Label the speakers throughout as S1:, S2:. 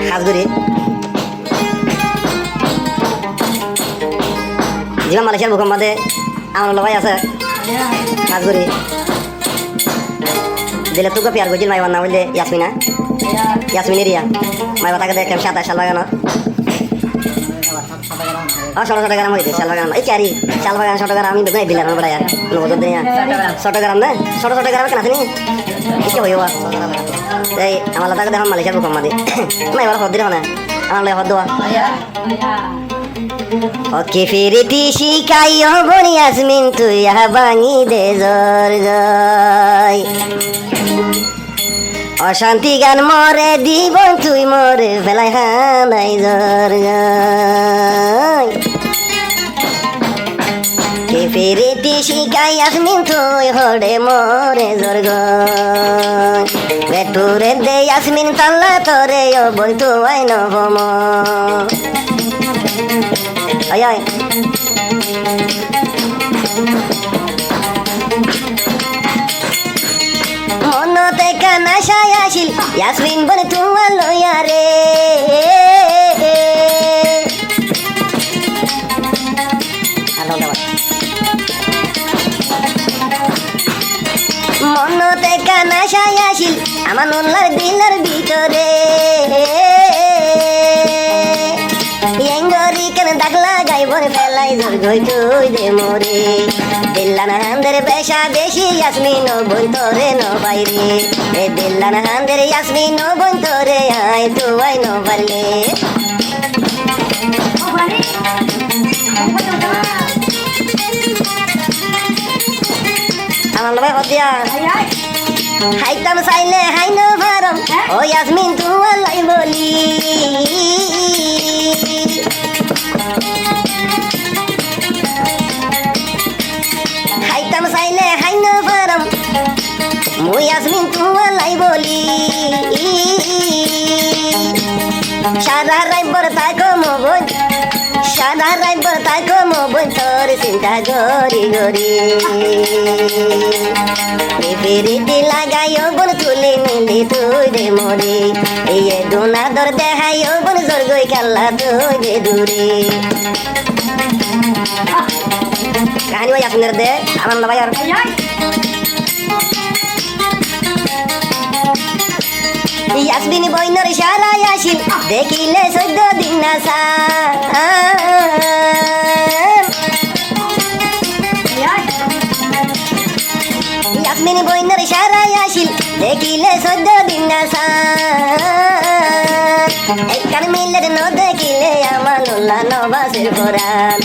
S1: হাজগুড়ি যেমন মালয়েশিয়ার ভূকম্পে আমার ভাই আছে হাজগুড়ি দিলে তুকে পেয়ার গজিল মাইবার না বললে ইয়াসমিনা ইয়াসমিন এরিয়া মাইবা তাকে দেখলাম 27 সাল বাগানো ছোট ছোট গ্রাম হইতে শাল বাগান এই চারি শাল বাগান ছোট গ্রাম আমি বেগুন দিলাম বড় यार নজর দিয়া ছোট গ্রাম না ছোট ছোট গ্রাম কেন আসেনি কি হইবা এই আমার লাদাকে দেখো মালয়েশিয়ার ভূকম্পে মাইবার হদ দিও না আমার লাগে হদ দেওয়া ওকে ফিরিতি শিখাইও বনি ইয়াসমিন তুই ভাঙি দে জোর জয় অশান্তি গান মরে দিব তুই মরে ফেলাই হানাই জোর জয় কে ফিরিতি শিখাই ইয়াসমিন তুই হড়ে মরে জোর জয় বেটুরে দে ইয়াসমিন তাল্লা তোরে ও বল তুই নবম আয় আয় মনতে কানা সায়াশিল ইয়াসমিন বলে তোমার লইয়া রে মনতে কানা সায়াশিল আমার নল্লার দিলার ভিতরে দাগলা গাইবর ফেলাই জোর গই তুই দে মোরে দিল্লানা হান্দের বেশা বেশি ইয়াসমিন বই তোরে ন বাইরে এ দিল্লানা হান্দের ইয়াসমিন বই তোরে আয় তুই ন পারলে আমার ভাই হতিয়া হাইতাম চাইলে হাইন ভারম ও ইয়াসমিন তুই লাই বলি হাইতাম চাইলে হাইন ভারম মুই ইয়াসমিন তুই লাই বলি সারা রাইবর তাকো মোবই সারা রাইবর তাকো মোবই তোর চিন্তা গরি গরি ফিরিতি লাগাইও বন তুলে নিলি তুই দে মরে এই দুনাদর দেখাইও বন জোর গই কাল্লা তুই দে দূরে কাহিনী ভাই আপনার দে আমার ভাই আর ইয়াসমিন বইনর সারাই আসিল দেখিলে 14 দিন না সা ইয়াসমিন বইনর সারাই আসিল দেখিলে 14 দিন না সা একখান মিলের ন দেখিলে আমার লোলা নবাসের কোরআন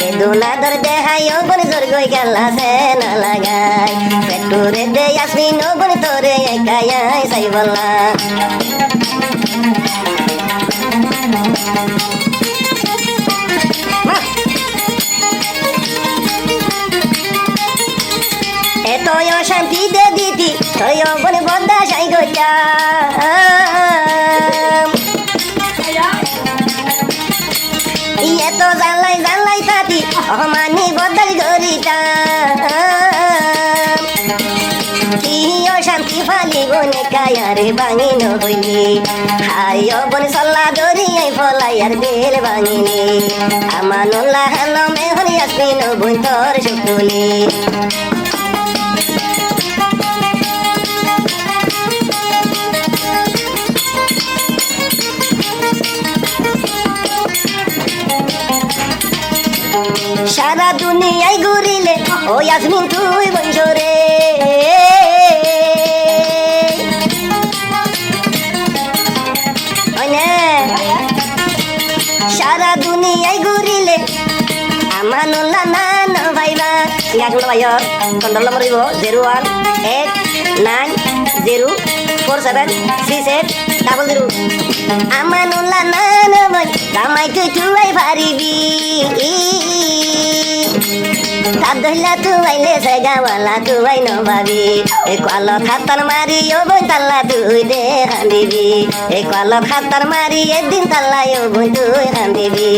S1: এ দুনাদর দেখাইও বন জোর গই গেলা সে না লাগাই পেটুরে দে ইয়াসমিন বন তোরে একাই সাই বললা এতই অশান্তি দে দিতি তুই বন বদা সাই গইয়া এত জানলাই জানলাই তাতি অমানি বদল গরিতা কি অশান্তি ফালি বনে কায়ারে ভাঙিন হইলি হাই বন সল্লা দরিয়াই ফলাইয়ার বেল ভাঙিনি আমানুল্লাহ হানমে হনি ইয়াসমিন বই তোর শুকুলি সারা দুনিয়ায় ঘুরিলে ও ইয়াসমিন তুই বংশরে সারা দুনিয়ায় ঘুরিলে আমানুল্লাহ নান ভাইবা ইয়াগুলো ভাইয়র কন্ট্রোল নম্বর দিব 018904736800 আমানুল্লাহ নান ভাই জামাই তুই পারিবি ধরলা তুইলে জায়গাওয়ালা তুই ন ভাবি এ কল খাতার মারি ও বই তাল্লা তুই দে হান্দিবি এ কল খাতার মারি একদিন তাল্লা ও বই তুই হান্দিবি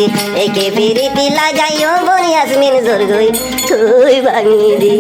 S1: একে ফিরিতি লাগাই ও বনি ইয়াসমিন জোর গই তুই ভাঙি দি